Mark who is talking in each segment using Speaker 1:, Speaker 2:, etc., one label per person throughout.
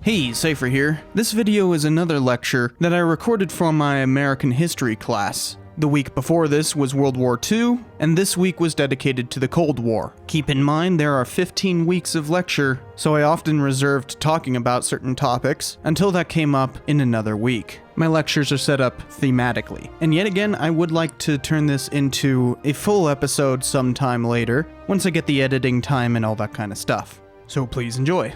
Speaker 1: Hey, Cypher here. This video is another lecture that I recorded for my American history class. The week before this was World War II, and this week was dedicated to the Cold War. Keep in mind there are 15 weeks of lecture, so I often reserved talking about certain topics until that came up in another week. My lectures are set up thematically, and yet again I would like to turn this into a full episode sometime later, once I get the editing time and all that kind of stuff. So please enjoy.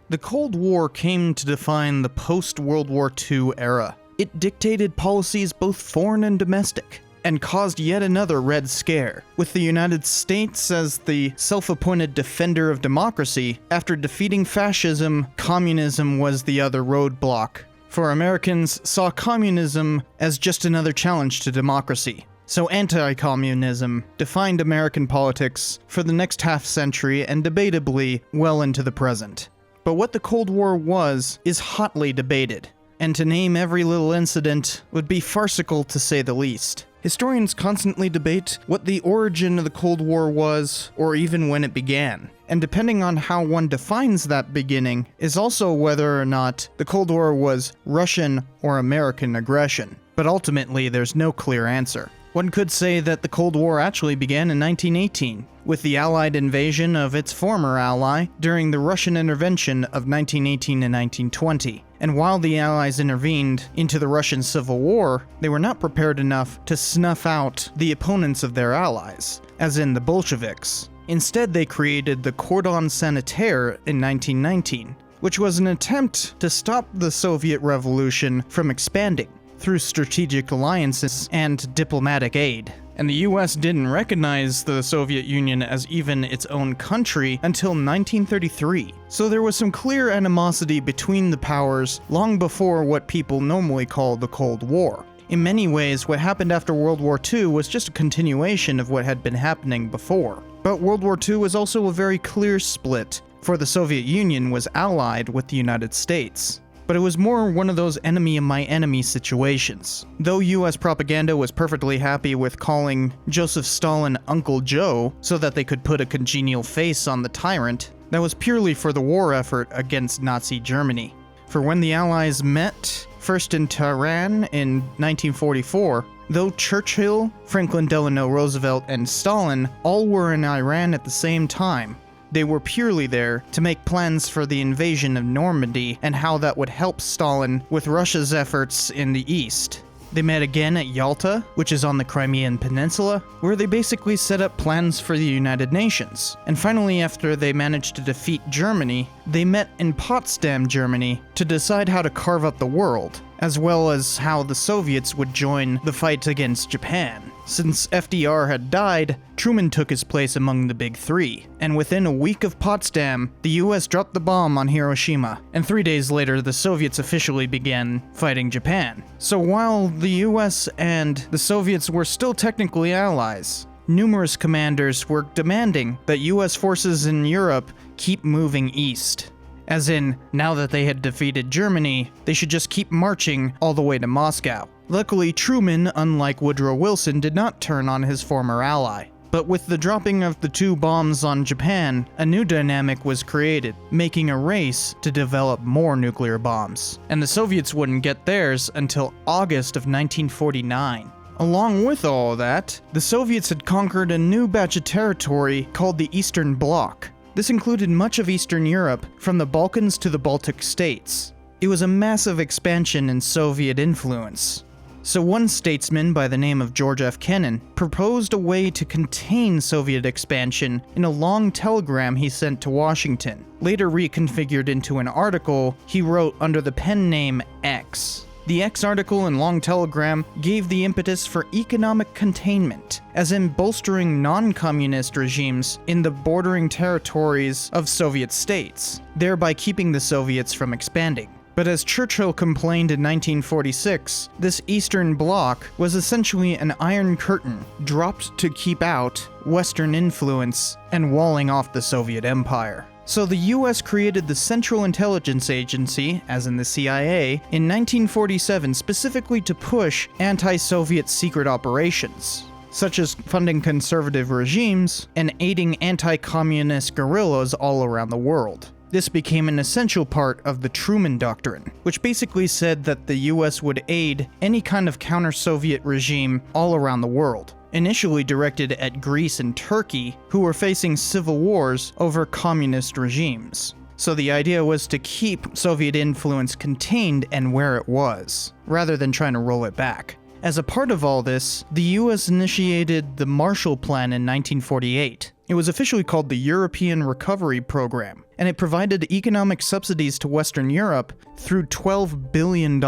Speaker 1: The Cold War came to define the post-World War II era. It dictated policies both foreign and domestic, and caused yet another Red Scare, with the United States as the self-appointed defender of democracy. After defeating fascism, communism was the other roadblock. For Americans saw communism as just another challenge to democracy. So anti-communism defined American politics for the next half-century and debatably well into the present. But what the Cold War was is hotly debated, and to name every little incident would be farcical to say the least. Historians constantly debate what the origin of the Cold War was, or even when it began. And depending on how one defines that beginning, is also whether or not the Cold War was Russian or American aggression. But ultimately, there's no clear answer. One could say that the Cold War actually began in 1918, with the Allied invasion of its former ally during the Russian intervention of 1918 and 1920. And while the Allies intervened into the Russian Civil War, they were not prepared enough to snuff out the opponents of their allies, as in the Bolsheviks. Instead, they created the Cordon Sanitaire in 1919, which was an attempt to stop the Soviet Revolution from expanding through strategic alliances and diplomatic aid. And the US didn't recognize the Soviet Union as even its own country until 1933. So there was some clear animosity between the powers long before what people normally call the Cold War. In many ways, what happened after World War II was just a continuation of what had been happening before. But World War II was also a very clear split, for the Soviet Union was allied with the United States. But it was more one of those enemy of my enemy situations. Though US propaganda was perfectly happy with calling Joseph Stalin Uncle Joe so that they could put a congenial face on the tyrant, that was purely for the war effort against Nazi Germany. For when the Allies met, first in Tehran in 1944, though Churchill, Franklin Delano Roosevelt, and Stalin all were in Iran at the same time, they were purely there to make plans for the invasion of Normandy and how that would help Stalin with Russia's efforts in the east. They met again at Yalta, which is on the Crimean Peninsula, where they basically set up plans for the United Nations. And finally, after they managed to defeat Germany, they met in Potsdam, Germany, to decide how to carve up the world, as well as how the Soviets would join the fight against Japan. Since FDR had died, Truman took his place among the big three, and within a week of Potsdam, the US dropped the bomb on Hiroshima, and 3 days later the Soviets officially began fighting Japan. So while the US and the Soviets were still technically allies, numerous commanders were demanding that US forces in Europe keep moving east. As in, now that they had defeated Germany, they should just keep marching all the way to Moscow. Luckily, Truman, unlike Woodrow Wilson, did not turn on his former ally. But with the dropping of the 2 bombs on Japan, a new dynamic was created, making a race to develop more nuclear bombs. And the Soviets wouldn't get theirs until August of 1949. Along with all that, the Soviets had conquered a new batch of territory called the Eastern Bloc. This included much of Eastern Europe, from the Balkans to the Baltic states. It was a massive expansion in Soviet influence. So one statesman by the name of George F. Kennan proposed a way to contain Soviet expansion in a long telegram he sent to Washington, later reconfigured into an article he wrote under the pen name X. The X article and long telegram gave the impetus for economic containment, as in bolstering non-communist regimes in the bordering territories of Soviet states, thereby keeping the Soviets from expanding. But as Churchill complained in 1946, this Eastern Bloc was essentially an iron curtain dropped to keep out Western influence and walling off the Soviet Empire. So the US created the Central Intelligence Agency, as in the CIA, in 1947 specifically to push anti-Soviet secret operations, such as funding conservative regimes and aiding anti-communist guerrillas all around the world. This became an essential part of the Truman Doctrine, which basically said that the US would aid any kind of counter-Soviet regime all around the world, initially directed at Greece and Turkey, who were facing civil wars over communist regimes. So the idea was to keep Soviet influence contained and where it was, rather than trying to roll it back. As a part of all this, the US initiated the Marshall Plan in 1948. It was officially called the European Recovery Program, and it provided economic subsidies to Western Europe through $12 billion,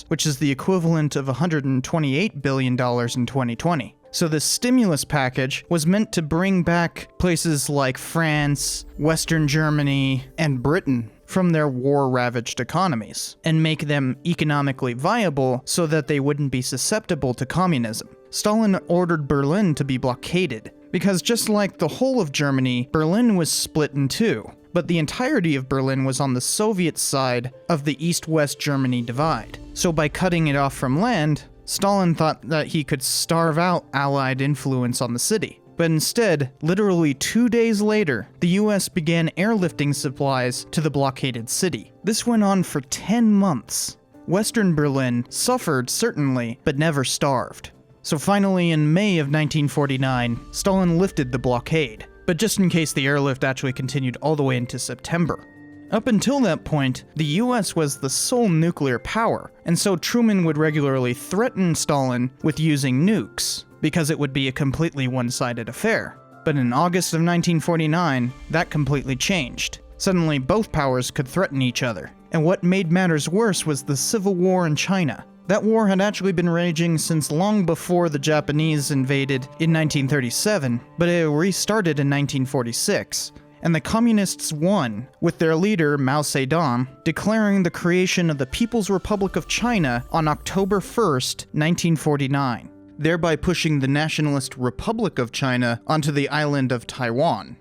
Speaker 1: which is the equivalent of $128 billion in 2020. So this stimulus package was meant to bring back places like France, Western Germany, and Britain from their war-ravaged economies, and make them economically viable so that they wouldn't be susceptible to communism. Stalin ordered Berlin to be blockaded, because just like the whole of Germany, Berlin was split in two, but the entirety of Berlin was on the Soviet side of the East-West Germany divide. So by cutting it off from land, Stalin thought that he could starve out Allied influence on the city. But instead, literally 2 days later, the US began airlifting supplies to the blockaded city. This went on for 10 months. Western Berlin suffered, certainly, but never starved. So finally, in May of 1949, Stalin lifted the blockade, but just in case the airlift actually continued all the way into September. Up until that point, the US was the sole nuclear power, and so Truman would regularly threaten Stalin with using nukes, because it would be a completely one-sided affair. But in August of 1949, that completely changed. Suddenly, both powers could threaten each other. And what made matters worse was the Civil War in China. That war had actually been raging since long before the Japanese invaded in 1937, but it restarted in 1946. And the Communists won, with their leader Mao Zedong declaring the creation of the People's Republic of China on October 1st, 1949, thereby pushing the Nationalist Republic of China onto the island of Taiwan.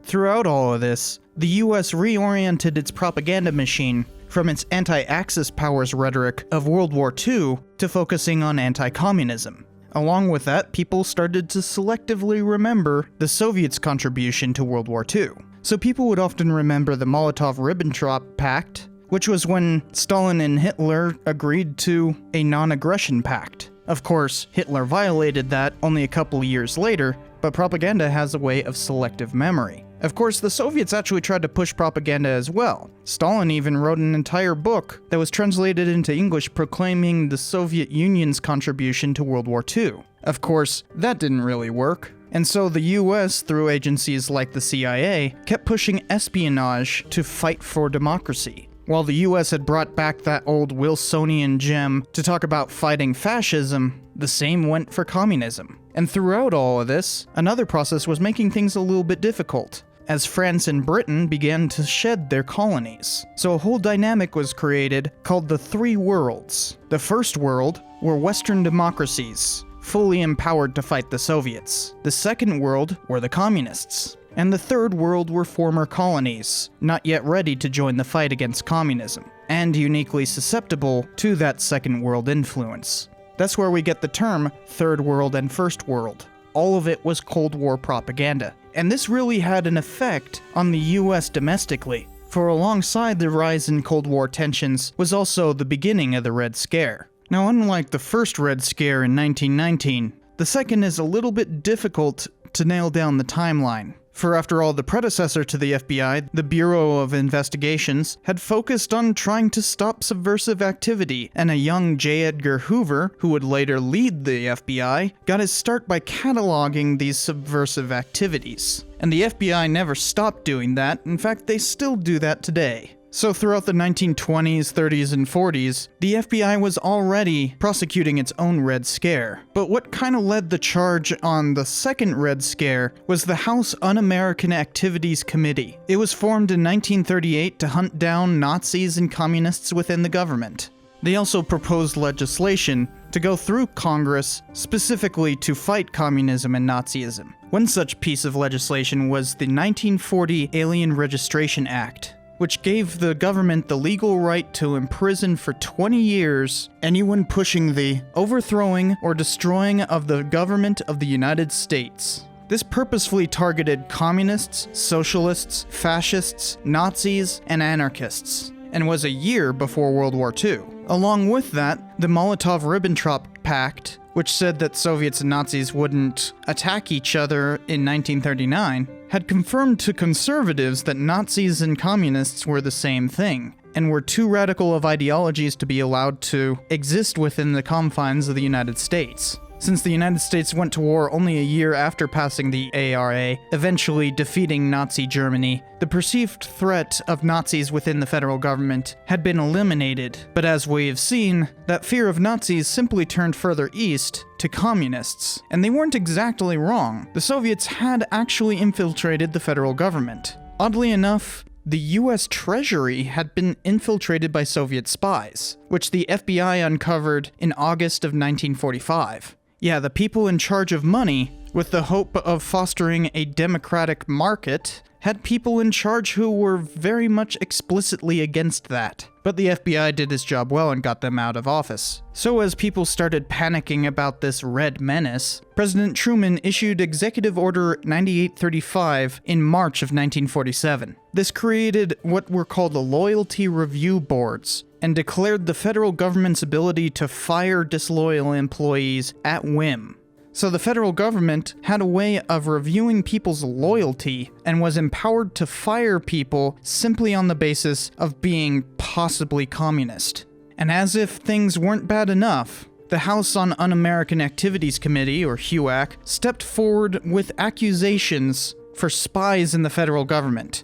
Speaker 1: Throughout all of this, the US reoriented its propaganda machine from its anti-Axis powers rhetoric of World War II to focusing on anti-communism. Along with that, people started to selectively remember the Soviets' contribution to World War II. So people would often remember the Molotov-Ribbentrop Pact, which was when Stalin and Hitler agreed to a non-aggression pact. Of course, Hitler violated that only a couple years later, but propaganda has a way of selective memory. Of course, the Soviets actually tried to push propaganda as well. Stalin even wrote an entire book that was translated into English proclaiming the Soviet Union's contribution to World War II. Of course, that didn't really work. And so the US, through agencies like the CIA, kept pushing espionage to fight for democracy. While the US had brought back that old Wilsonian gem to talk about fighting fascism, the same went for communism. And throughout all of this, another process was making things a little bit difficult, as France and Britain began to shed their colonies. So a whole dynamic was created called the Three Worlds. The first world were Western democracies, fully empowered to fight the Soviets. The second world were the communists. And the third world were former colonies, not yet ready to join the fight against communism, and uniquely susceptible to that second world influence. That's where we get the term Third World and First World. All of it was Cold War propaganda. And this really had an effect on the US domestically, for alongside the rise in Cold War tensions was also the beginning of the Red Scare. Now, unlike the first Red Scare in 1919, the second is a little bit difficult to nail down the timeline. For after all, the predecessor to the FBI, the Bureau of Investigations, had focused on trying to stop subversive activity, and a young J. Edgar Hoover, who would later lead the FBI, got his start by cataloging these subversive activities. And the FBI never stopped doing that. In fact, they still do that today. So throughout the 1920s, 30s, and 40s, the FBI was already prosecuting its own Red Scare. But what kind of led the charge on the second Red Scare was the House Un-American Activities Committee. It was formed in 1938 to hunt down Nazis and communists within the government. They also proposed legislation to go through Congress specifically to fight communism and Nazism. One such piece of legislation was the 1940 Alien Registration Act, which gave the government the legal right to imprison for 20 years anyone pushing the overthrowing or destroying of the government of the United States. This purposefully targeted communists, socialists, fascists, Nazis, and anarchists, and was a year before World War II. Along with that, the Molotov-Ribbentrop Pact, which said that Soviets and Nazis wouldn't attack each other in 1939, had confirmed to conservatives that Nazis and communists were the same thing, and were too radical of ideologies to be allowed to exist within the confines of the United States. Since the United States went to war only a year after passing the ARA, eventually defeating Nazi Germany, the perceived threat of Nazis within the federal government had been eliminated, but as we have seen, that fear of Nazis simply turned further east to communists. And they weren't exactly wrong. The Soviets had actually infiltrated the federal government. Oddly enough, the US Treasury had been infiltrated by Soviet spies, which the FBI uncovered in August of 1945. Yeah, the people in charge of money, with the hope of fostering a democratic market, had people in charge who were very much explicitly against that. But the FBI did its job well and got them out of office. So as people started panicking about this red menace, President Truman issued Executive Order 9835 in March of 1947. This created what were called the Loyalty Review Boards, and declared the federal government's ability to fire disloyal employees at whim. So the federal government had a way of reviewing people's loyalty and was empowered to fire people simply on the basis of being possibly communist. And as if things weren't bad enough, the House on Un-American Activities Committee, or HUAC, stepped forward with accusations for spies in the federal government.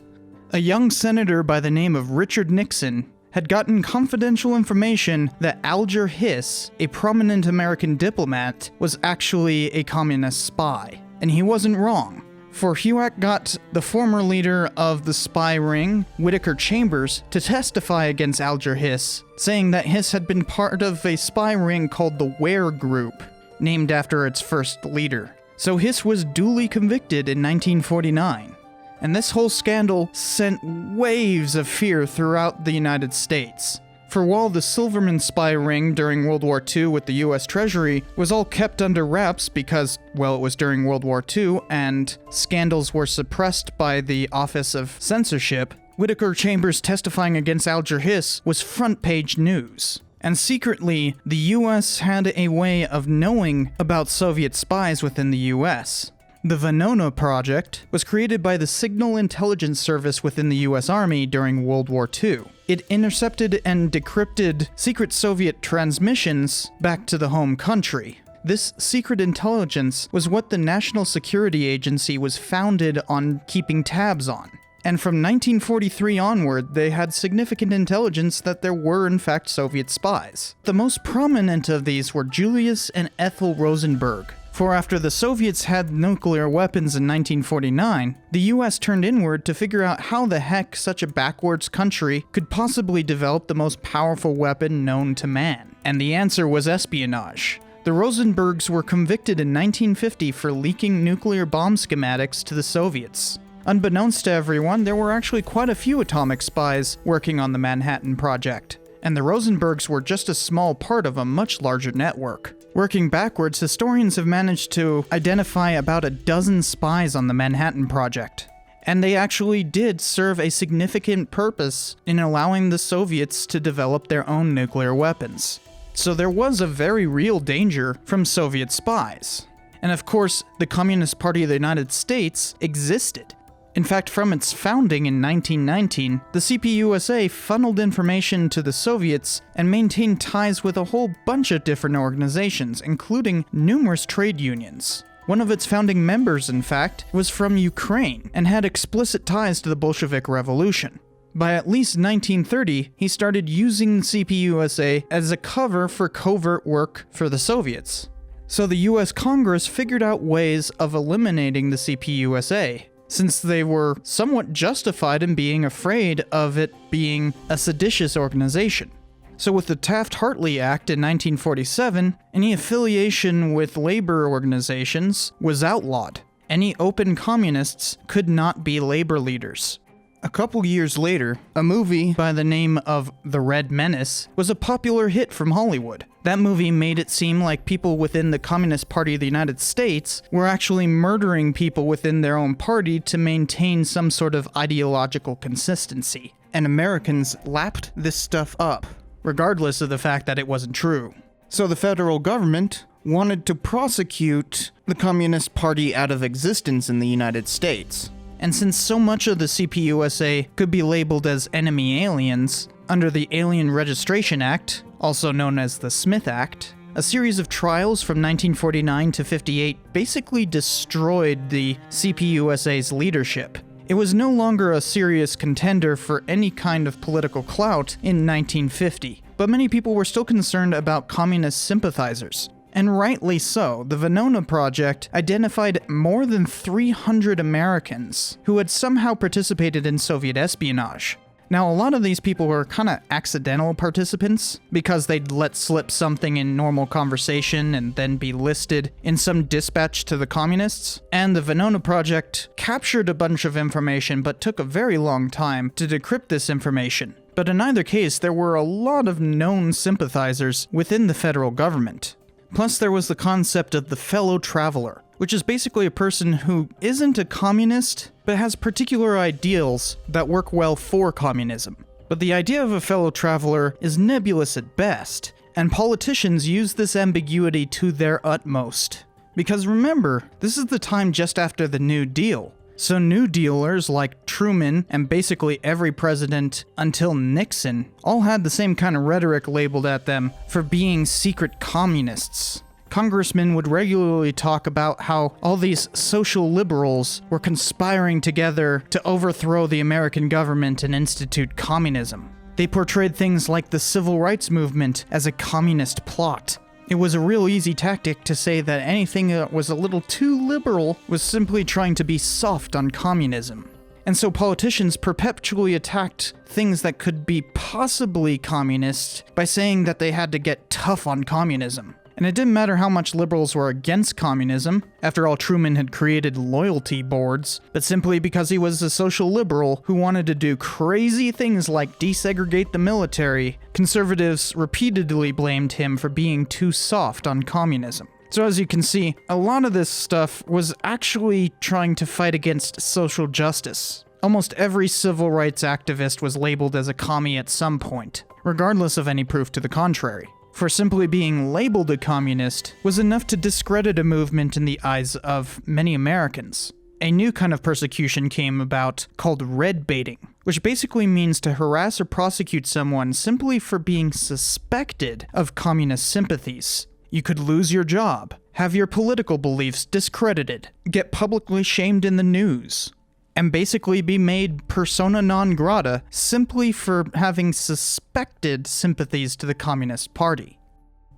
Speaker 1: A young senator by the name of Richard Nixon had gotten confidential information that Alger Hiss, a prominent American diplomat, was actually a communist spy. And he wasn't wrong, for HUAC got the former leader of the spy ring, Whittaker Chambers, to testify against Alger Hiss, saying that Hiss had been part of a spy ring called the Ware Group, named after its first leader. So Hiss was duly convicted in 1949. And this whole scandal sent waves of fear throughout the United States. For while the Silverman spy ring during World War II with the US Treasury was all kept under wraps because, well, it was during World War II and scandals were suppressed by the Office of Censorship, Whittaker Chambers testifying against Alger Hiss was front-page news. And secretly, the US had a way of knowing about Soviet spies within the US. The Venona Project was created by the Signal Intelligence Service within the US Army during World War II. It intercepted and decrypted secret Soviet transmissions back to the home country. This secret intelligence was what the National Security Agency was founded on keeping tabs on. And from 1943 onward, they had significant intelligence that there were in fact Soviet spies. The most prominent of these were Julius and Ethel Rosenberg. For after the Soviets had nuclear weapons in 1949, the US turned inward to figure out how the heck such a backwards country could possibly develop the most powerful weapon known to man. And the answer was espionage. The Rosenbergs were convicted in 1950 for leaking nuclear bomb schematics to the Soviets. Unbeknownst to everyone, there were actually quite a few atomic spies working on the Manhattan Project, and the Rosenbergs were just a small part of a much larger network. Working backwards, historians have managed to identify about a dozen spies on the Manhattan Project. And they actually did serve a significant purpose in allowing the Soviets to develop their own nuclear weapons. So there was a very real danger from Soviet spies. And of course, the Communist Party of the United States existed. In fact, from its founding in 1919, the CPUSA funneled information to the Soviets and maintained ties with a whole bunch of different organizations, including numerous trade unions. One of its founding members, in fact, was from Ukraine and had explicit ties to the Bolshevik Revolution. By at least 1930, he started using the CPUSA as a cover for covert work for the Soviets. So the US Congress figured out ways of eliminating the CPUSA, since they were somewhat justified in being afraid of it being a seditious organization. So with the Taft-Hartley Act in 1947, any affiliation with labor organizations was outlawed. Any open communists could not be labor leaders. A couple years later, a movie by the name of The Red Menace was a popular hit from Hollywood. That movie made it seem like people within the Communist Party of the United States were actually murdering people within their own party to maintain some sort of ideological consistency. And Americans lapped this stuff up, regardless of the fact that it wasn't true. So the federal government wanted to prosecute the Communist Party out of existence in the United States. And since so much of the CPUSA could be labeled as enemy aliens, under the Alien Registration Act, also known as the Smith Act, a series of trials from 1949 to 58 basically destroyed the CPUSA's leadership. It was no longer a serious contender for any kind of political clout in 1950, but many people were still concerned about communist sympathizers. And rightly so. The Venona Project identified more than 300 Americans who had somehow participated in Soviet espionage. Now, a lot of these people were kind of accidental participants because they'd let slip something in normal conversation and then be listed in some dispatch to the communists. And the Venona Project captured a bunch of information but took a very long time to decrypt this information. But in either case, there were a lot of known sympathizers within the federal government. Plus, there was the concept of the fellow traveler, which is basically a person who isn't a communist, but has particular ideals that work well for communism. But the idea of a fellow traveler is nebulous at best, and politicians use this ambiguity to their utmost. Because remember, this is the time just after the New Deal. So New Dealers like Truman and basically every president until Nixon all had the same kind of rhetoric labeled at them for being secret communists. Congressmen would regularly talk about how all these social liberals were conspiring together to overthrow the American government and institute communism. They portrayed things like the civil rights movement as a communist plot. It was a real easy tactic to say that anything that was a little too liberal was simply trying to be soft on communism. And so politicians perpetually attacked things that could be possibly communist by saying that they had to get tough on communism. And it didn't matter how much liberals were against communism. After all, Truman had created loyalty boards, but simply because he was a social liberal who wanted to do crazy things like desegregate the military, conservatives repeatedly blamed him for being too soft on communism. So as you can see, a lot of this stuff was actually trying to fight against social justice. Almost every civil rights activist was labeled as a commie at some point, regardless of any proof to the contrary. For simply being labeled a communist was enough to discredit a movement in the eyes of many Americans. A new kind of persecution came about called red baiting, which basically means to harass or prosecute someone simply for being suspected of communist sympathies. You could lose your job, have your political beliefs discredited, get publicly shamed in the news, and basically be made persona non grata simply for having suspected sympathies to the Communist Party.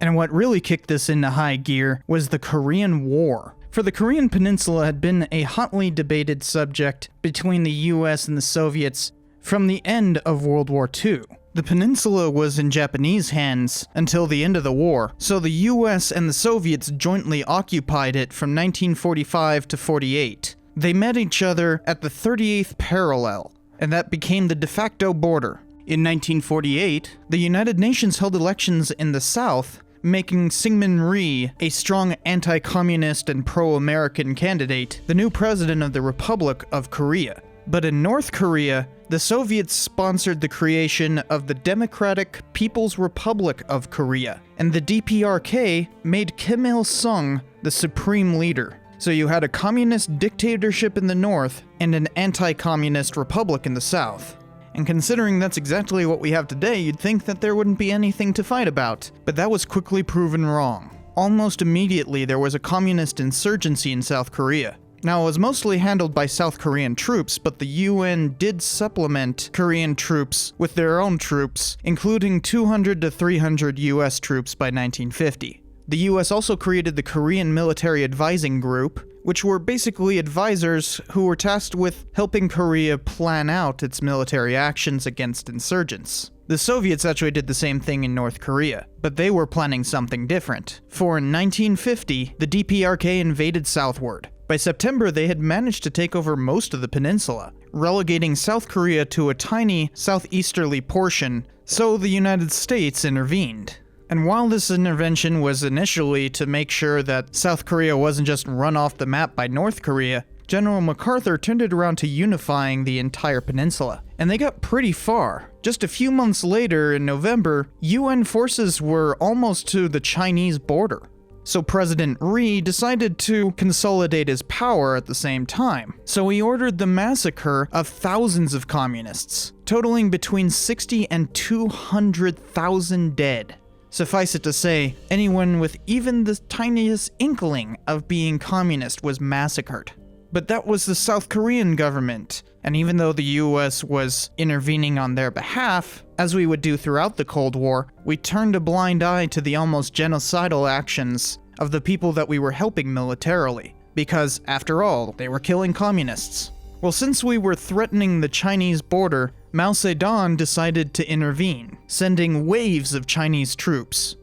Speaker 1: And what really kicked this into high gear was the Korean War. For the Korean Peninsula had been a hotly debated subject between the US and the Soviets from the end of World War II. The peninsula was in Japanese hands until the end of the war, so the US and the Soviets jointly occupied it from 1945 to 48. They met each other at the 38th parallel, and that became the de facto border. In 1948, the United Nations held elections in the South, making Syngman Rhee, a strong anti-communist and pro-American candidate, the new president of the Republic of Korea. But in North Korea, the Soviets sponsored the creation of the Democratic People's Republic of Korea, and the DPRK made Kim Il-sung the supreme leader. So you had a communist dictatorship in the north and an anti-communist republic in the south. And considering that's exactly what we have today, you'd think that there wouldn't be anything to fight about. But that was quickly proven wrong. Almost immediately, there was a communist insurgency in South Korea. Now, it was mostly handled by South Korean troops, but the UN did supplement Korean troops with their own troops, including 200 to 300 US troops by 1950. The US also created the Korean Military Advising Group, which were basically advisors who were tasked with helping Korea plan out its military actions against insurgents. The The Soviets actually did the same thing in North Korea, but they were planning something different. For in 1950, the DPRK invaded southward. By September, they had managed to take over most of the peninsula, relegating South Korea to a tiny southeasterly portion, so the United States intervened. And while this intervention was initially to make sure that South Korea wasn't just run off the map by North Korea, General MacArthur turned it around to unifying the entire peninsula. And they got pretty far. Just a few months later, in November, UN forces were almost to the Chinese border. So President Rhee decided to consolidate his power at the same time. So he ordered the massacre of thousands of communists, totaling between 60 and 200,000 dead. Suffice it to say, anyone with even the tiniest inkling of being communist was massacred. But that was the South Korean government, and even though the US was intervening on their behalf, as we would do throughout the Cold War, we turned a blind eye to the almost genocidal actions of the people that we were helping militarily, because, after all, they were killing communists. Well, since we were threatening the Chinese border, Mao Zedong decided to intervene, sending waves of Chinese troops.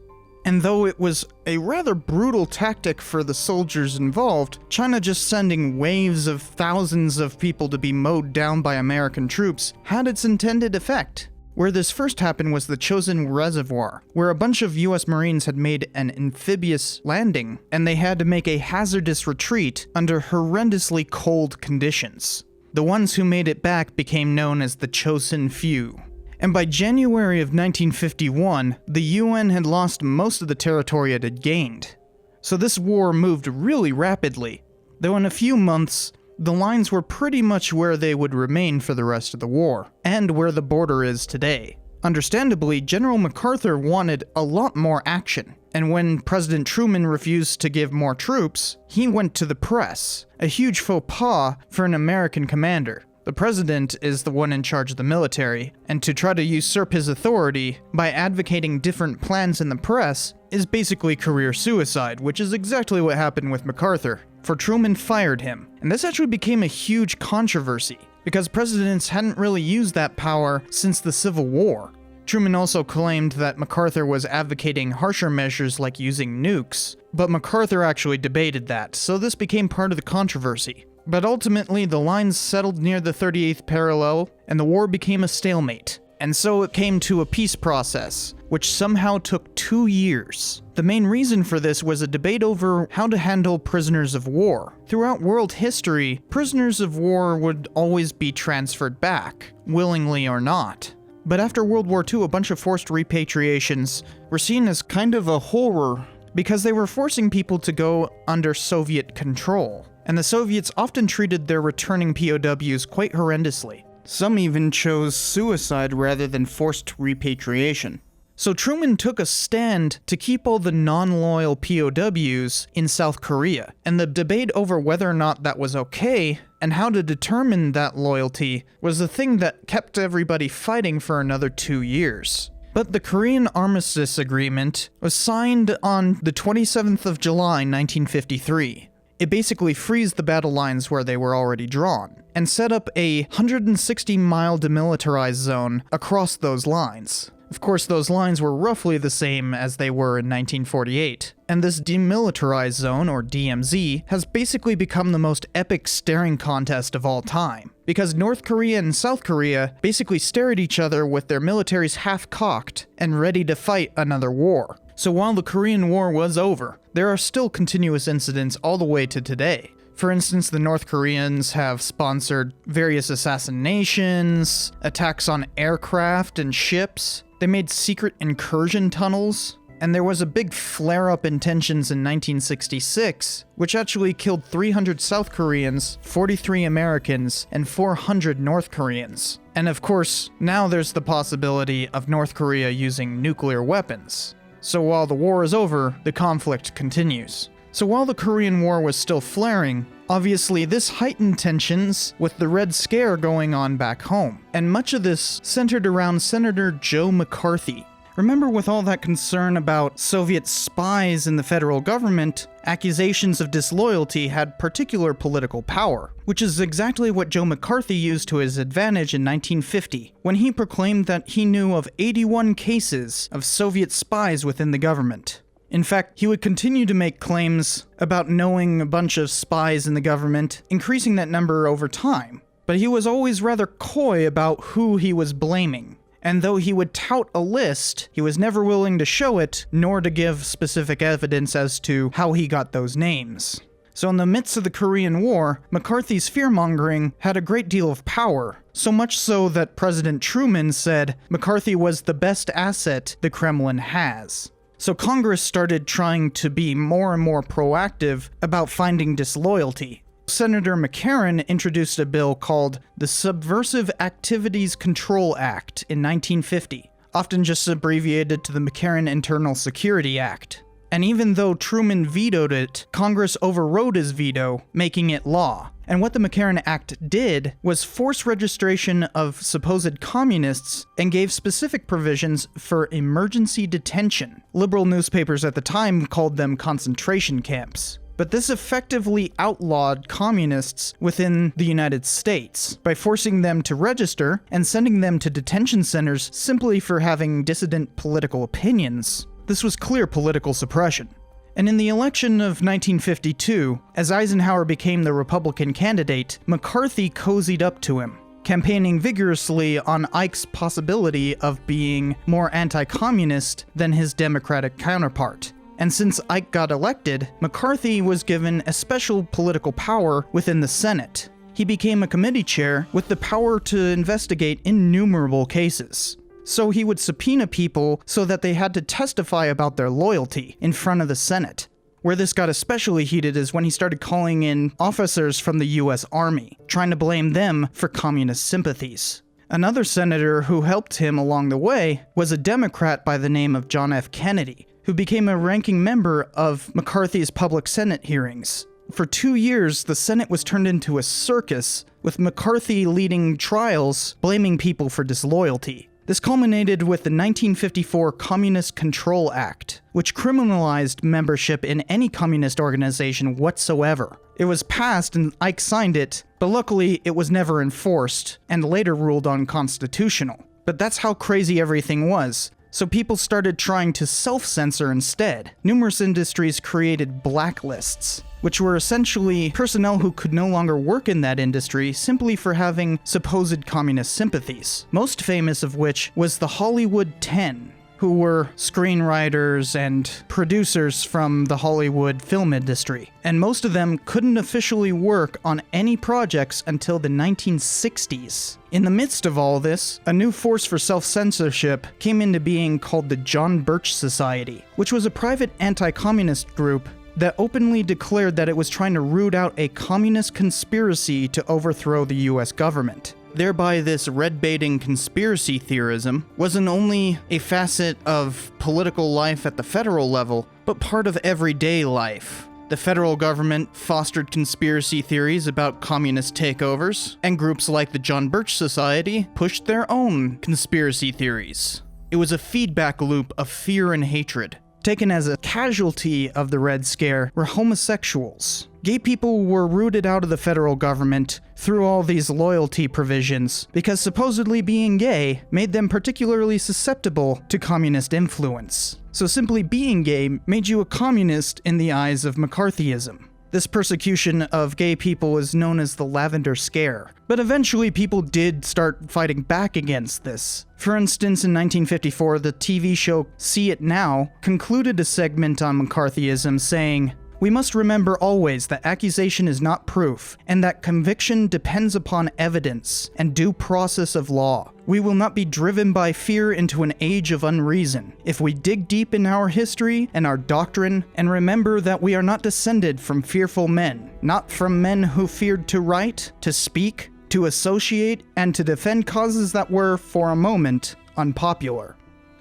Speaker 1: And though it was a rather brutal tactic for the soldiers involved, China just sending waves of thousands of people to be mowed down by American troops had its intended effect. Where this first happened was the Chosin Reservoir, where a bunch of US Marines had made an amphibious landing, and they had to make a hazardous retreat under horrendously cold conditions. The ones who made it back became known as the Chosin Few. And by January of 1951, the UN had lost most of the territory it had gained. So this war moved really rapidly, though in a few months, the lines were pretty much where they would remain for the rest of the war, and where the border is today. Understandably, General MacArthur wanted a lot more action, and when President Truman refused to give more troops, he went to the press, a huge faux pas for an American commander. The president is the one in charge of the military, and to try to usurp his authority by advocating different plans in the press is basically career suicide, which is exactly what happened with MacArthur, for Truman fired him. And this actually became a huge controversy, because presidents hadn't really used that power since the Civil War. Truman also claimed that MacArthur was advocating harsher measures like using nukes, but MacArthur actually debated that, so this became part of the controversy. But ultimately, the lines settled near the 38th parallel, and the war became a stalemate. And so it came to a peace process, which somehow took 2 years. The main reason for this was a debate over how to handle prisoners of war. Throughout world history, prisoners of war would always be transferred back, willingly or not. But after World War II, a bunch of forced repatriations were seen as kind of a horror, because they were forcing people to go under Soviet control. And the Soviets often treated their returning POWs quite horrendously. Some even chose suicide rather than forced repatriation. So Truman took a stand to keep all the non-loyal POWs in South Korea, and the debate over whether or not that was okay and how to determine that loyalty was the thing that kept everybody fighting for another 2 years. But the Korean Armistice Agreement was signed on the 27th of July, 1953. It basically freezed the battle lines where they were already drawn, and set up a 160-mile demilitarized zone across those lines. Of course, those lines were roughly the same as they were in 1948, and this demilitarized zone, or DMZ, has basically become the most epic staring contest of all time, because North Korea and South Korea basically stare at each other with their militaries half-cocked and ready to fight another war. So while the Korean War was over, there are still continuous incidents all the way to today. For instance, the North Koreans have sponsored various assassinations, attacks on aircraft and ships. They made secret incursion tunnels, and there was a big flare-up in tensions in 1966, which actually killed 300 South Koreans, 43 Americans, and 400 North Koreans. And of course, now there's the possibility of North Korea using nuclear weapons. So while the war is over, the conflict continues. So while the Korean War was still flaring, obviously this heightened tensions with the Red Scare going on back home. And much of this centered around Senator Joe McCarthy. Remember, with all that concern about Soviet spies in the federal government, accusations of disloyalty had particular political power, which is exactly what Joe McCarthy used to his advantage in 1950, when he proclaimed that he knew of 81 cases of Soviet spies within the government. In fact, he would continue to make claims about knowing a bunch of spies in the government, increasing that number over time. But he was always rather coy about who he was blaming. And though he would tout a list, he was never willing to show it, nor to give specific evidence as to how he got those names. So in the midst of the Korean War, McCarthy's fear-mongering had a great deal of power, so much so that President Truman said McCarthy was the best asset the Kremlin has. So Congress started trying to be more and more proactive about finding disloyalty. Senator McCarran introduced a bill called the Subversive Activities Control Act in 1950, often just abbreviated to the McCarran Internal Security Act. And even though Truman vetoed it, Congress overrode his veto, making it law. And what the McCarran Act did was force registration of supposed communists and gave specific provisions for emergency detention. Liberal newspapers at the time called them concentration camps. But this effectively outlawed communists within the United States by forcing them to register and sending them to detention centers simply for having dissident political opinions. This was clear political suppression. And in the election of 1952, as Eisenhower became the Republican candidate, McCarthy cozied up to him, campaigning vigorously on Ike's possibility of being more anti-communist than his Democratic counterpart. And since Ike got elected, McCarthy was given a special political power within the Senate. He became a committee chair with the power to investigate innumerable cases. So he would subpoena people so that they had to testify about their loyalty in front of the Senate. Where this got especially heated is when he started calling in officers from the US Army, trying to blame them for communist sympathies. Another senator who helped him along the way was a Democrat by the name of John F. Kennedy, who became a ranking member of McCarthy's public Senate hearings. For 2 years, the Senate was turned into a circus, with McCarthy leading trials blaming people for disloyalty. This culminated with the 1954 Communist Control Act, which criminalized membership in any communist organization whatsoever. It was passed and Ike signed it, but luckily it was never enforced, and later ruled unconstitutional. But that's how crazy everything was. So people started trying to self-censor instead. Numerous industries created blacklists, which were essentially personnel who could no longer work in that industry simply for having supposed communist sympathies. Most famous of which was the Hollywood 10, who were screenwriters and producers from the Hollywood film industry. And most of them couldn't officially work on any projects until the 1960s. In the midst of all this, a new force for self-censorship came into being called the John Birch Society, which was a private anti-communist group that openly declared that it was trying to root out a communist conspiracy to overthrow the US government. Thereby, this red-baiting conspiracy theorism wasn't only a facet of political life at the federal level, but part of everyday life. The federal government fostered conspiracy theories about communist takeovers, and groups like the John Birch Society pushed their own conspiracy theories. It was a feedback loop of fear and hatred. Taken as a casualty of the Red Scare were homosexuals. Gay people were rooted out of the federal government through all these loyalty provisions because supposedly being gay made them particularly susceptible to communist influence. So simply being gay made you a communist in the eyes of McCarthyism. This persecution of gay people is known as the Lavender Scare, but eventually people did start fighting back against this. For instance, in 1954, the TV show See It Now concluded a segment on McCarthyism saying, "We must remember always that accusation is not proof, and that conviction depends upon evidence and due process of law. We will not be driven by fear into an age of unreason. If we dig deep in our history and our doctrine, and remember that we are not descended from fearful men, not from men who feared to write, to speak, to associate, and to defend causes that were, for a moment, unpopular."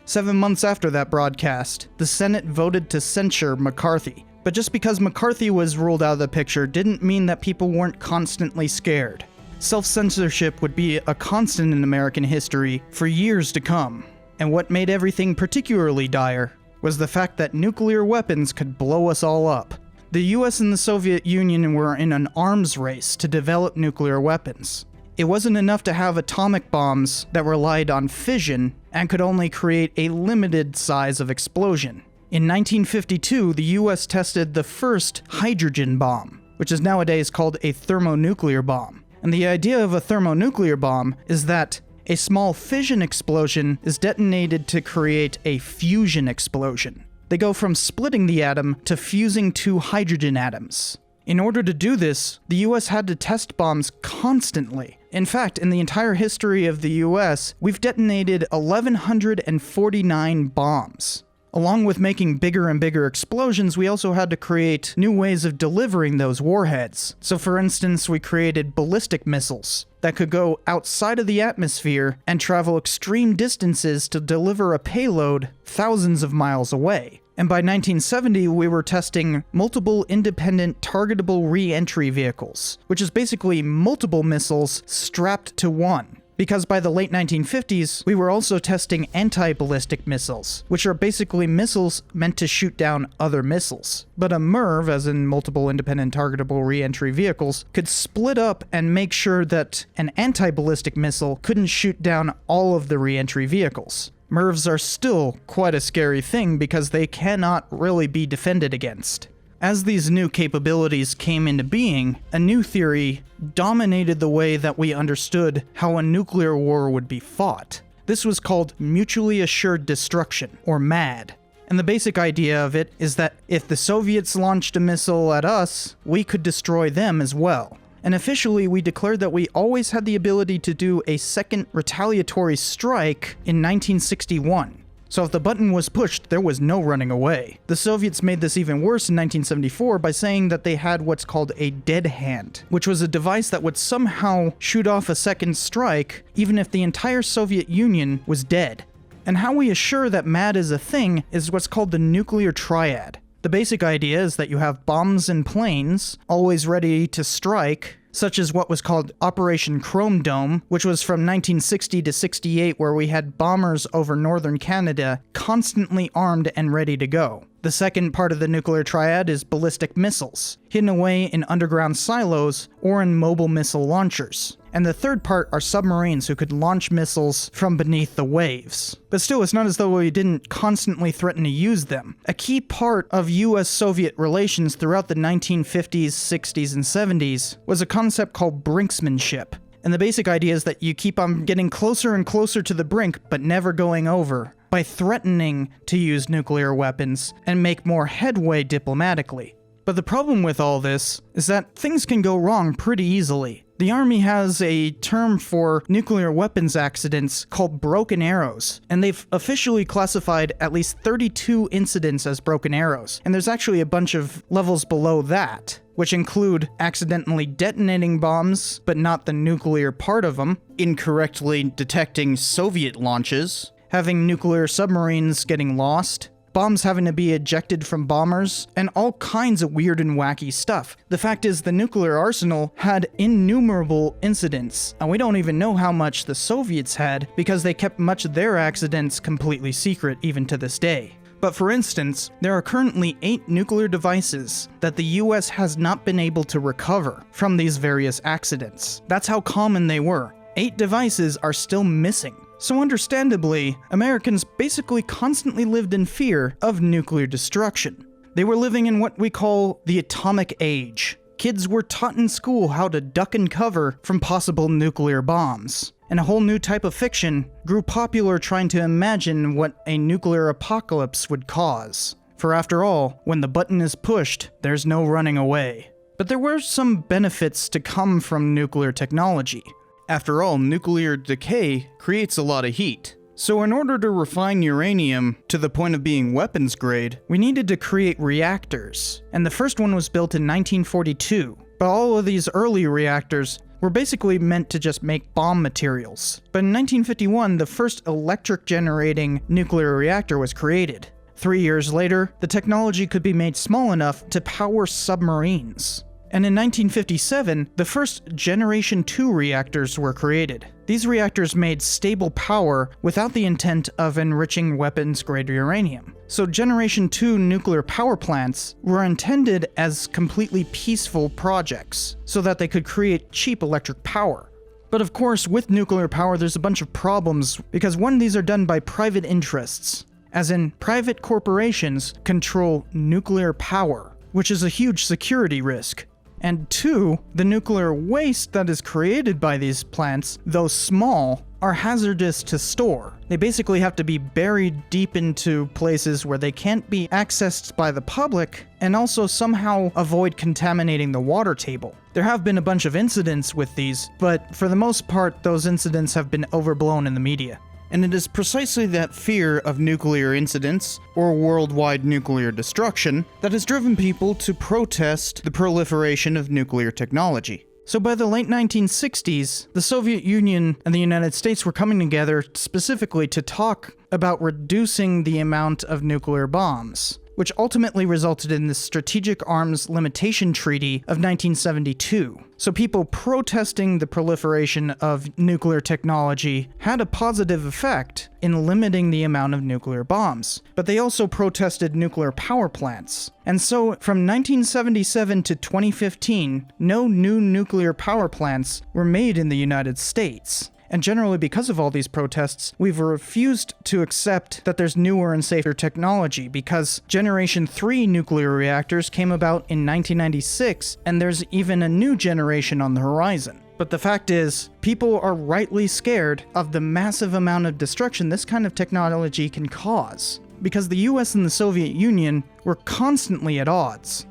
Speaker 1: 7 months after that broadcast, the Senate voted to censure McCarthy. But just because McCarthy was ruled out of the picture didn't mean that people weren't constantly scared. Self-censorship would be a constant in American history for years to come. And what made everything particularly dire was the fact that nuclear weapons could blow us all up. The US and the Soviet Union were in an arms race to develop nuclear weapons. It wasn't enough to have atomic bombs that relied on fission and could only create a limited size of explosion. In 1952, the US tested the first hydrogen bomb, which is nowadays called a thermonuclear bomb. And the idea of a thermonuclear bomb is that a small fission explosion is detonated to create a fusion explosion. They go from splitting the atom to fusing two hydrogen atoms. In order to do this, the US had to test bombs constantly. In fact, in the entire history of the US, we've detonated 1,149 bombs. Along with making bigger and bigger explosions, we also had to create new ways of delivering those warheads. So for instance, we created ballistic missiles that could go outside of the atmosphere and travel extreme distances to deliver a payload thousands of miles away. And by 1970, we were testing multiple independent targetable re-entry vehicles, which is basically multiple missiles strapped to one. Because by the late 1950s, we were also testing anti-ballistic missiles, which are basically missiles meant to shoot down other missiles. But a MIRV, as in multiple independent targetable re-entry vehicles, could split up and make sure that an anti-ballistic missile couldn't shoot down all of the re-entry vehicles. MIRVs are still quite a scary thing because they cannot really be defended against. As these new capabilities came into being, a new theory dominated the way that we understood how a nuclear war would be fought. This was called mutually assured destruction, or MAD. And the basic idea of it is that if the Soviets launched a missile at us, we could destroy them as well. And officially, we declared that we always had the ability to do a second retaliatory strike in 1961. So if the button was pushed, there was no running away. The Soviets made this even worse in 1974 by saying that they had what's called a dead hand, which was a device that would somehow shoot off a second strike even if the entire Soviet Union was dead. And how we assure that MAD is a thing is what's called the nuclear triad. The basic idea is that you have bombs and planes always ready to strike, such as what was called Operation Chrome Dome, which was from 1960 to 68, where we had bombers over northern Canada constantly armed and ready to go. The second part of the nuclear triad is ballistic missiles, hidden away in underground silos or in mobile missile launchers. And the third part are submarines who could launch missiles from beneath the waves. But still, it's not as though we didn't constantly threaten to use them. A key part of US-Soviet relations throughout the 1950s, 60s, and 70s was a concept called brinksmanship. And the basic idea is that you keep on getting closer and closer to the brink, but never going over, by threatening to use nuclear weapons and make more headway diplomatically. But the problem with all this is that things can go wrong pretty easily. The Army has a term for nuclear weapons accidents called broken arrows, and they've officially classified at least 32 incidents as broken arrows. And there's actually a bunch of levels below that, which include accidentally detonating bombs, but not the nuclear part of them, incorrectly detecting Soviet launches, having nuclear submarines getting lost, bombs having to be ejected from bombers, and all kinds of weird and wacky stuff. The fact is, the nuclear arsenal had innumerable incidents, and we don't even know how much the Soviets had because they kept much of their accidents completely secret even to this day. But for instance, there are currently 8 nuclear devices that the US has not been able to recover from these various accidents. That's how common they were. 8 devices are still missing. So understandably, Americans basically constantly lived in fear of nuclear destruction. They were living in what we call the atomic age. Kids were taught in school how to duck and cover from possible nuclear bombs. And a whole new type of fiction grew popular trying to imagine what a nuclear apocalypse would cause. For after all, when the button is pushed, there's no running away. But there were some benefits to come from nuclear technology. After all, nuclear decay creates a lot of heat. So in order to refine uranium to the point of being weapons grade, we needed to create reactors. And the first one was built in 1942. But all of these early reactors were basically meant to just make bomb materials. But in 1951, the first electric generating nuclear reactor was created. 3 years later, the technology could be made small enough to power submarines. And in 1957, the first Generation 2 reactors were created. These reactors made stable power without the intent of enriching weapons-grade uranium. So Generation 2 nuclear power plants were intended as completely peaceful projects, so that they could create cheap electric power. But of course, with nuclear power, there's a bunch of problems, because one, these are done by private interests, as in private corporations control nuclear power, which is a huge security risk. And two, the nuclear waste that is created by these plants, though small, are hazardous to store. They basically have to be buried deep into places where they can't be accessed by the public, and also somehow avoid contaminating the water table. There have been a bunch of incidents with these, but for the most part, those incidents have been overblown in the media. And it is precisely that fear of nuclear incidents, or worldwide nuclear destruction, that has driven people to protest the proliferation of nuclear technology. So by the late 1960s, the Soviet Union and the United States were coming together specifically to talk about reducing the amount of nuclear bombs, which ultimately resulted in the Strategic Arms Limitation Treaty of 1972. So people protesting the proliferation of nuclear technology had a positive effect in limiting the amount of nuclear bombs, but they also protested nuclear power plants. And so from 1977 to 2015, no new nuclear power plants were made in the United States. And generally, because of all these protests, we've refused to accept that there's newer and safer technology, because Generation 3 nuclear reactors came about in 1996, and there's even a new generation on the horizon. But the fact is, people are rightly scared of the massive amount of destruction this kind of technology can cause, because the US and the Soviet Union were constantly at odds.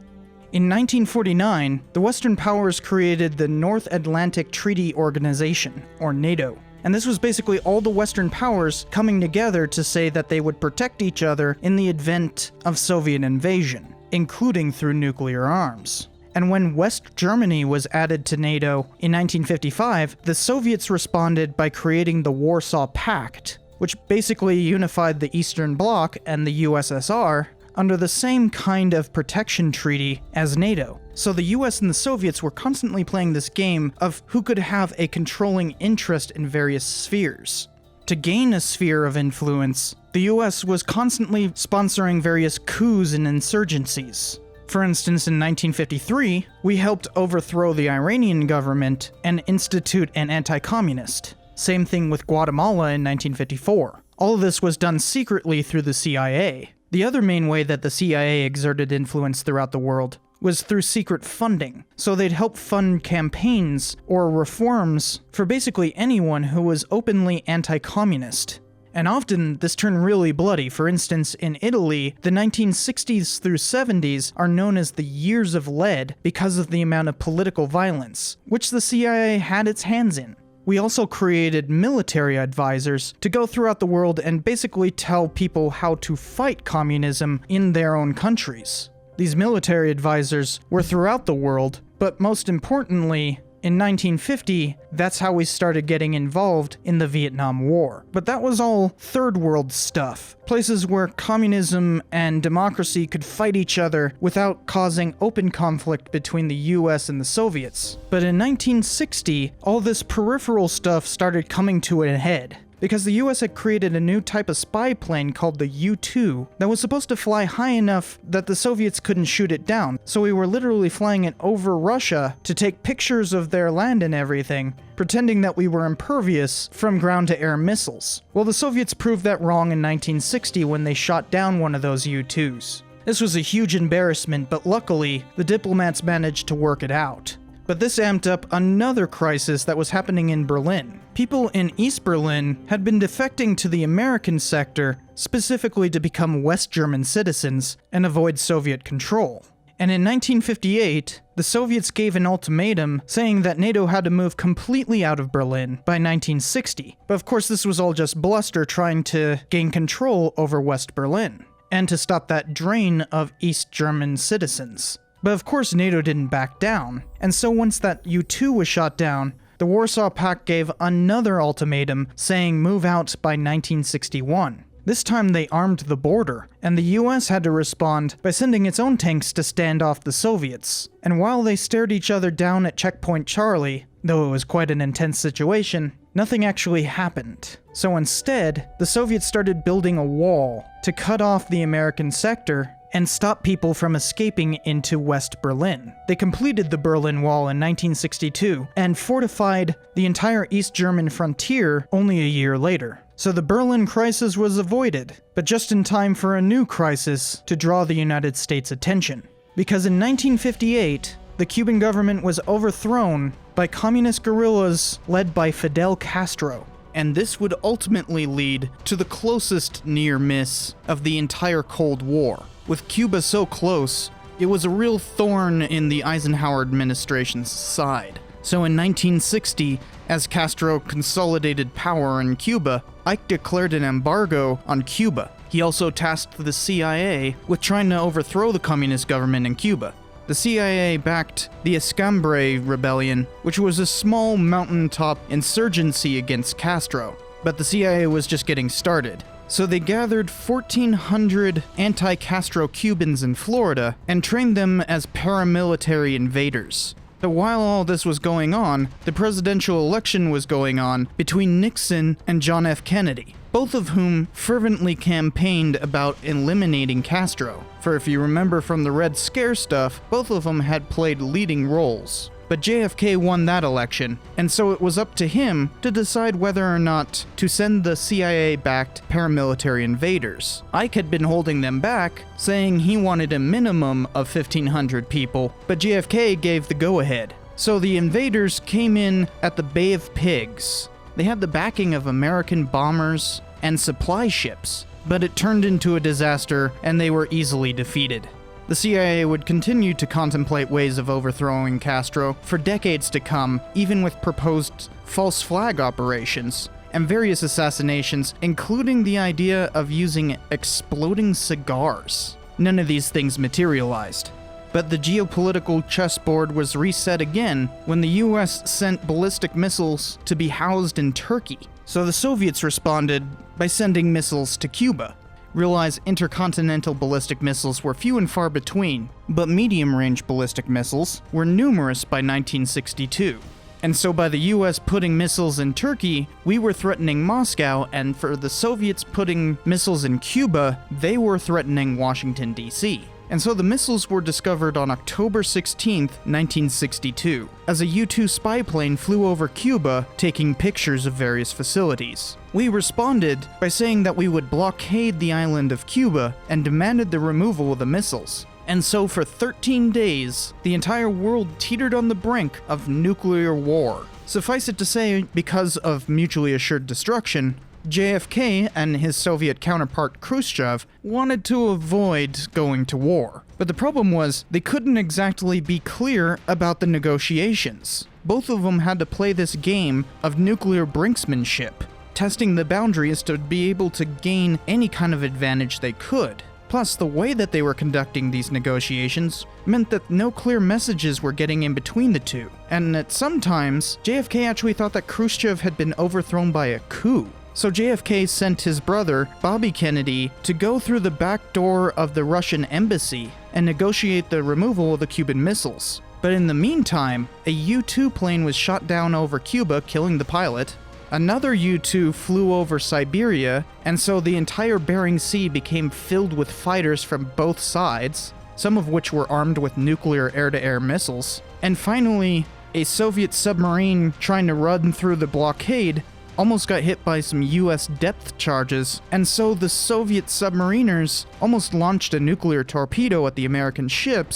Speaker 1: In 1949, the Western powers created the North Atlantic Treaty Organization, or NATO. And this was basically all the Western powers coming together to say that they would protect each other in the event of Soviet invasion, including through nuclear arms. And when West Germany was added to NATO in 1955, the Soviets responded by creating the Warsaw Pact, which basically unified the Eastern Bloc and the USSR under the same kind of protection treaty as NATO. So the US and the Soviets were constantly playing this game of who could have a controlling interest in various spheres. To gain a sphere of influence, the US was constantly sponsoring various coups and insurgencies. For instance, in 1953, we helped overthrow the Iranian government and institute an anti-communist. Same thing with Guatemala in 1954. All of this was done secretly through the CIA. The other main way that the CIA exerted influence throughout the world was through secret funding. So they'd help fund campaigns or reforms for basically anyone who was openly anti-communist. And often this turned really bloody. For instance, in Italy, the 1960s through 70s are known as the years of lead because of the amount of political violence, which the CIA had its hands in. We also created military advisors to go throughout the world and basically tell people how to fight communism in their own countries. These military advisors were throughout the world, but most importantly, in 1950, that's how we started getting involved in the Vietnam War. But that was all third world stuff. Places where communism and democracy could fight each other without causing open conflict between the US and the Soviets. But in 1960, all this peripheral stuff started coming to a head, because the US had created a new type of spy plane called the U-2 that was supposed to fly high enough that the Soviets couldn't shoot it down. So we were literally flying it over Russia to take pictures of their land and everything, pretending that we were impervious from ground-to-air missiles. Well, the Soviets proved that wrong in 1960 when they shot down one of those U-2s. This was a huge embarrassment, but luckily, the diplomats managed to work it out. But this amped up another crisis that was happening in Berlin. People in East Berlin had been defecting to the American sector specifically to become West German citizens and avoid Soviet control. And in 1958, the Soviets gave an ultimatum saying that NATO had to move completely out of Berlin by 1960. But of course, this was all just bluster trying to gain control over West Berlin and to stop that drain of East German citizens. But of course, NATO didn't back down, and so once that U-2 was shot down, the Warsaw Pact gave another ultimatum saying move out by 1961. This time they armed the border, and the US had to respond by sending its own tanks to stand off the Soviets. And while they stared each other down at Checkpoint Charlie, though it was quite an intense situation, nothing actually happened. So instead, the Soviets started building a wall to cut off the American sector and stop people from escaping into West Berlin. They completed the Berlin Wall in 1962 and fortified the entire East German frontier only a year later. So the Berlin crisis was avoided, but just in time for a new crisis to draw the United States' attention. Because in 1958, the Cuban government was overthrown by communist guerrillas led by Fidel Castro. And this would ultimately lead to the closest near miss of the entire Cold War. With Cuba so close, it was a real thorn in the Eisenhower administration's side. So in 1960, as Castro consolidated power in Cuba, Ike declared an embargo on Cuba. He also tasked the CIA with trying to overthrow the communist government in Cuba. The CIA backed the Escambre Rebellion, which was a small mountaintop insurgency against Castro. But the CIA was just getting started. So they gathered 1,400 anti-Castro Cubans in Florida and trained them as paramilitary invaders. So while all this was going on, the presidential election was going on between Nixon and John F. Kennedy, both of whom fervently campaigned about eliminating Castro. For if you remember from the Red Scare stuff, both of them had played leading roles. But JFK won that election, and so it was up to him to decide whether or not to send the CIA-backed paramilitary invaders. Ike had been holding them back, saying he wanted a minimum of 1,500 people, but JFK gave the go-ahead. So the invaders came in at the Bay of Pigs. They had the backing of American bombers and supply ships, but it turned into a disaster and they were easily defeated. The CIA would continue to contemplate ways of overthrowing Castro for decades to come, even with proposed false flag operations and various assassinations, including the idea of using exploding cigars. None of these things materialized. But the geopolitical chessboard was reset again when the US sent ballistic missiles to be housed in Turkey. So the Soviets responded by sending missiles to Cuba. Realize intercontinental ballistic missiles were few and far between, but medium-range ballistic missiles were numerous by 1962. And so by the US putting missiles in Turkey, we were threatening Moscow, and for the Soviets putting missiles in Cuba, they were threatening Washington, D.C. And so the missiles were discovered on October 16, 1962, as a U-2 spy plane flew over Cuba, taking pictures of various facilities. We responded by saying that we would blockade the island of Cuba and demanded the removal of the missiles. And so for 13 days, the entire world teetered on the brink of nuclear war. Suffice it to say, because of mutually assured destruction, JFK and his Soviet counterpart Khrushchev wanted to avoid going to war. But the problem was, they couldn't exactly be clear about the negotiations. Both of them had to play this game of nuclear brinksmanship, testing the boundaries to be able to gain any kind of advantage they could. Plus, the way that they were conducting these negotiations meant that no clear messages were getting in between the two. And at some times, JFK actually thought that Khrushchev had been overthrown by a coup. So JFK sent his brother, Bobby Kennedy, to go through the back door of the Russian embassy and negotiate the removal of the Cuban missiles. But in the meantime, a U-2 plane was shot down over Cuba, killing the pilot. Another U-2 flew over Siberia, and so the entire Bering Sea became filled with fighters from both sides, some of which were armed with nuclear air-to-air missiles. And finally, a Soviet submarine trying to run through the blockade almost got hit by some US depth charges, and so the Soviet submariners almost launched a nuclear torpedo at the American ships,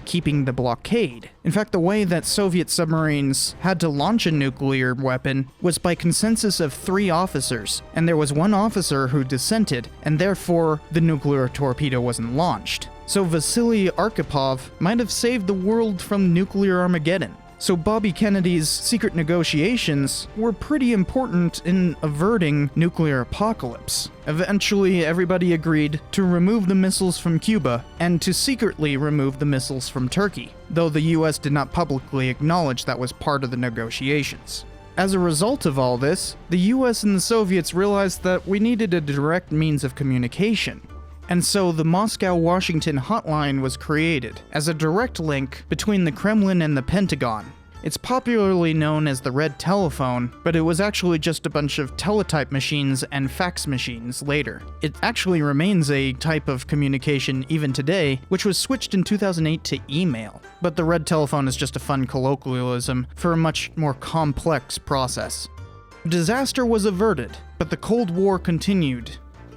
Speaker 1: keeping the blockade. In fact, the way that Soviet submarines had to launch a nuclear weapon was by consensus of 3 officers, and there was one officer who dissented, and therefore the nuclear torpedo wasn't launched. So Vasily Arkhipov might have saved the world from nuclear Armageddon. So Bobby Kennedy's secret negotiations were pretty important in averting nuclear apocalypse. Eventually, everybody agreed to remove the missiles from Cuba and to secretly remove the missiles from Turkey, though the US did not publicly acknowledge that was part of the negotiations. As a result of all this, the US and the Soviets realized that we needed a direct means of communication. And so the Moscow-Washington hotline was created as a direct link between the Kremlin and the Pentagon. It's popularly known as the Red Telephone, but it was actually just a bunch of teletype machines and fax machines later. It actually remains a type of communication even today, which was switched in 2008 to email. But the Red Telephone is just a fun colloquialism for a much more complex process. Disaster was averted, but the Cold War continued.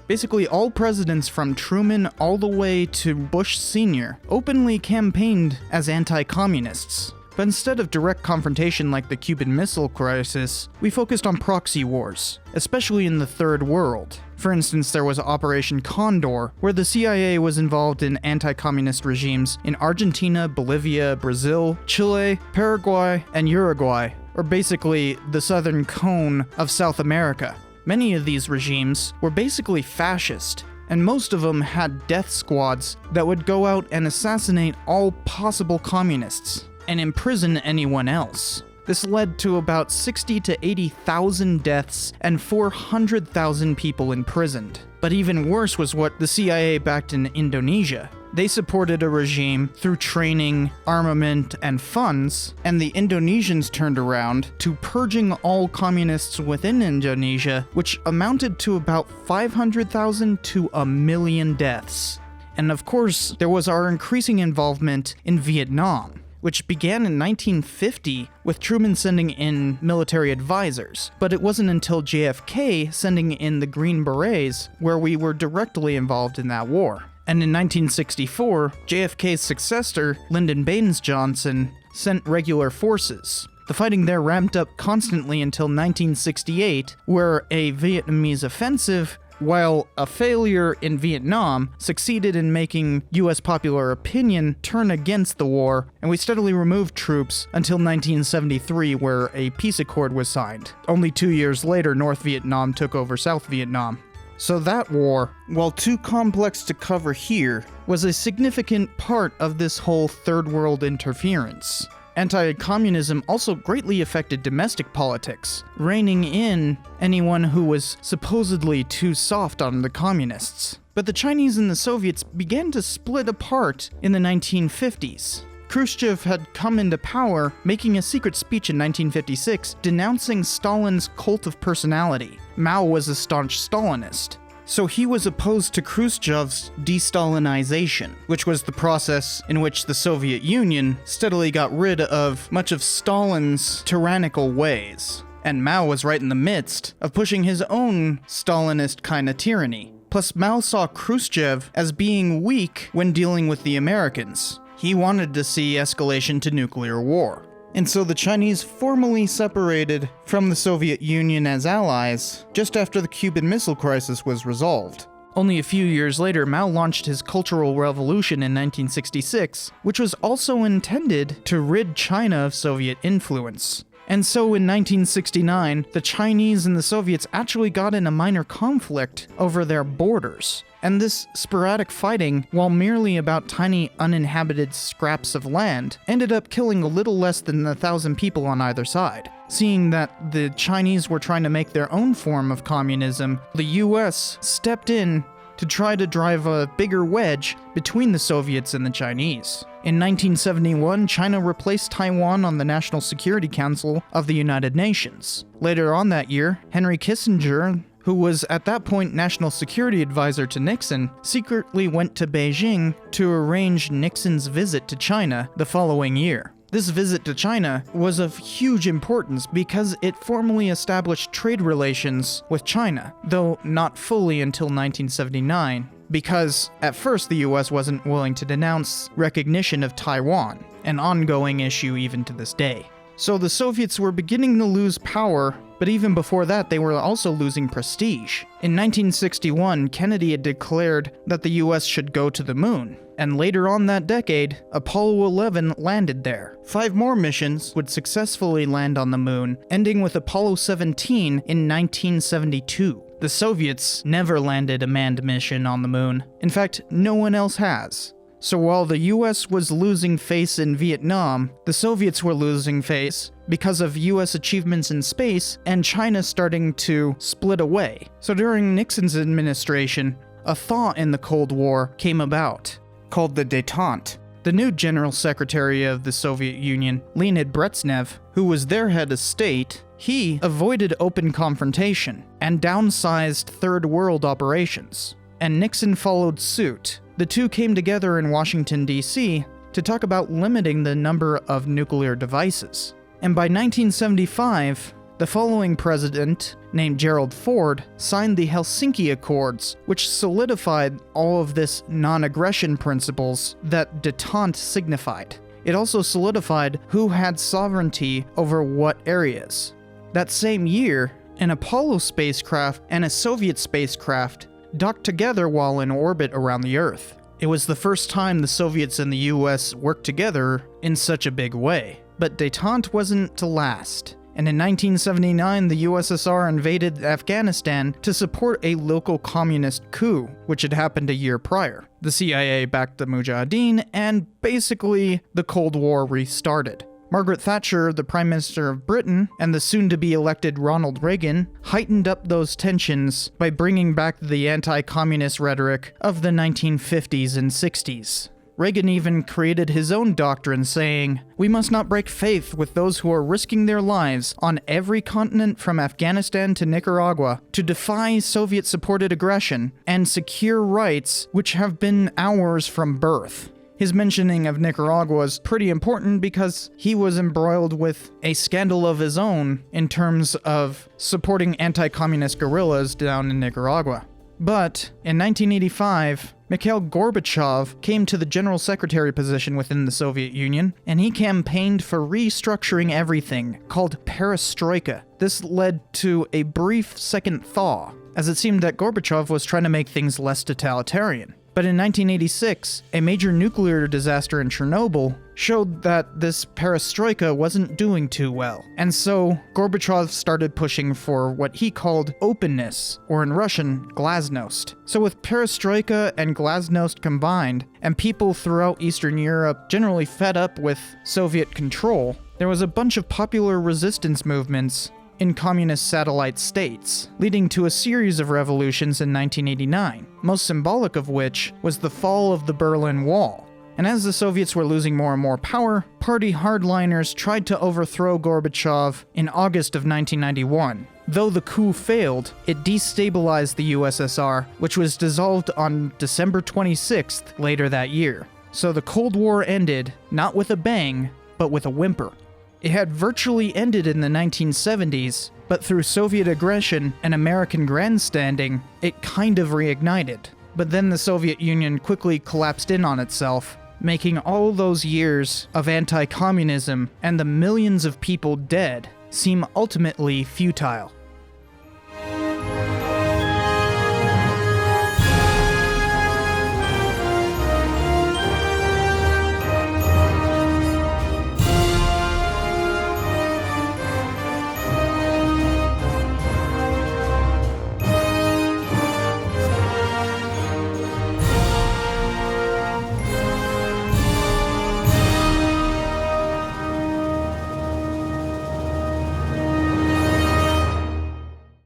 Speaker 1: Basically, all presidents from Truman all the way to Bush Sr. openly campaigned as anti-communists. But instead of direct confrontation like the Cuban Missile Crisis, we focused on proxy wars, especially in the Third World. For instance, there was Operation Condor, where the CIA was involved in anti-communist regimes in Argentina, Bolivia, Brazil, Chile, Paraguay, and Uruguay, or basically the southern cone of South America. Many of these regimes were basically fascist, and most of them had death squads that would go out and assassinate all possible communists and imprison anyone else. This led to about 60 to 80,000 deaths and 400,000 people imprisoned. But even worse was what the CIA backed in Indonesia. They supported a regime through training, armament, and funds, and the Indonesians turned around to purging all communists within Indonesia, which amounted to about 500,000 to 1 million deaths. And of course, there was our increasing involvement in Vietnam, which began in 1950 with Truman sending in military advisors. But it wasn't until JFK sending in the Green Berets where we were directly involved in that war. And in 1964, JFK's successor, Lyndon Baines Johnson, sent regular forces. The fighting there ramped up constantly until 1968, where a Vietnamese offensive, while a failure in Vietnam, succeeded in making US popular opinion turn against the war, and we steadily removed troops until 1973, where a peace accord was signed. Only 2 years later, North Vietnam took over South Vietnam. So that war, while too complex to cover here, was a significant part of this whole Third World interference. Anti-communism also greatly affected domestic politics, reining in anyone who was supposedly too soft on the communists. But the Chinese and the Soviets began to split apart in the 1950s. Khrushchev had come into power, making a secret speech in 1956 denouncing Stalin's cult of personality. Mao was a staunch Stalinist, so he was opposed to Khrushchev's de-Stalinization, which was the process in which the Soviet Union steadily got rid of much of Stalin's tyrannical ways. And Mao was right in the midst of pushing his own Stalinist kind of tyranny. Plus, Mao saw Khrushchev as being weak when dealing with the Americans. He wanted to see escalation to nuclear war. And so the Chinese formally separated from the Soviet Union as allies just after the Cuban Missile Crisis was resolved. Only a few years later, Mao launched his Cultural Revolution in 1966, which was also intended to rid China of Soviet influence. And so in 1969, the Chinese and the Soviets actually got in a minor conflict over their borders. And this sporadic fighting, while merely about tiny uninhabited scraps of land, ended up killing a little less than 1,000 people on either side. Seeing that the Chinese were trying to make their own form of communism, the US stepped in to try to drive a bigger wedge between the Soviets and the Chinese. In 1971, China replaced Taiwan on the National Security Council of the United Nations. Later on that year, Henry Kissinger, who was at that point National Security Advisor to Nixon, secretly went to Beijing to arrange Nixon's visit to China the following year. This visit to China was of huge importance because it formally established trade relations with China, though not fully until 1979, because at first the US wasn't willing to denounce recognition of Taiwan, an ongoing issue even to this day. So the Soviets were beginning to lose power, but even before that they were also losing prestige. In 1961, Kennedy had declared that the US should go to the moon, and later on that decade, Apollo 11 landed there. 5 more missions would successfully land on the moon, ending with Apollo 17 in 1972. The Soviets never landed a manned mission on the moon. In fact, no one else has. So while the US was losing face in Vietnam, the Soviets were losing face because of US achievements in space and China starting to split away. So during Nixon's administration, a thaw in the Cold War came about, called the détente. The new General Secretary of the Soviet Union, Leonid Brezhnev, who was their head of state, he avoided open confrontation and downsized Third World operations. And Nixon followed suit. The two came together in Washington, D.C. to talk about limiting the number of nuclear devices. And by 1975, the following president, named Gerald Ford, signed the Helsinki Accords, which solidified all of this non-aggression principles that détente signified. It also solidified who had sovereignty over what areas. That same year, an Apollo spacecraft and a Soviet spacecraft docked together while in orbit around the Earth. It was the first time the Soviets and the US worked together in such a big way. But détente wasn't to last. And in 1979, the USSR invaded Afghanistan to support a local communist coup, which had happened a year prior. The CIA backed the Mujahideen, and basically, the Cold War restarted. Margaret Thatcher, the Prime Minister of Britain, and the soon-to-be elected Ronald Reagan heightened up those tensions by bringing back the anti-communist rhetoric of the 1950s and 60s. Reagan even created his own doctrine saying, "We must not break faith with those who are risking their lives on every continent from Afghanistan to Nicaragua to defy Soviet-supported aggression and secure rights which have been ours from birth." His mentioning of Nicaragua is pretty important because he was embroiled with a scandal of his own in terms of supporting anti-communist guerrillas down in Nicaragua. But in 1985, Mikhail Gorbachev came to the General Secretary position within the Soviet Union, and he campaigned for restructuring everything, called perestroika. This led to a brief second thaw, as it seemed that Gorbachev was trying to make things less totalitarian. But in 1986, a major nuclear disaster in Chernobyl showed that this perestroika wasn't doing too well. And so Gorbachev started pushing for what he called openness, or in Russian, glasnost. So with perestroika and glasnost combined, and people throughout Eastern Europe generally fed up with Soviet control, there was a bunch of popular resistance movements in communist satellite states, leading to a series of revolutions in 1989, most symbolic of which was the fall of the Berlin Wall. And as the Soviets were losing more and more power, party hardliners tried to overthrow Gorbachev in August of 1991. Though the coup failed, it destabilized the USSR, which was dissolved on December 26th later that year. So the Cold War ended, not with a bang, but with a whimper. It had virtually ended in the 1970s, but through Soviet aggression and American grandstanding, it kind of reignited. But then the Soviet Union quickly collapsed in on itself, making all those years of anti-communism and the millions of people dead seem ultimately futile.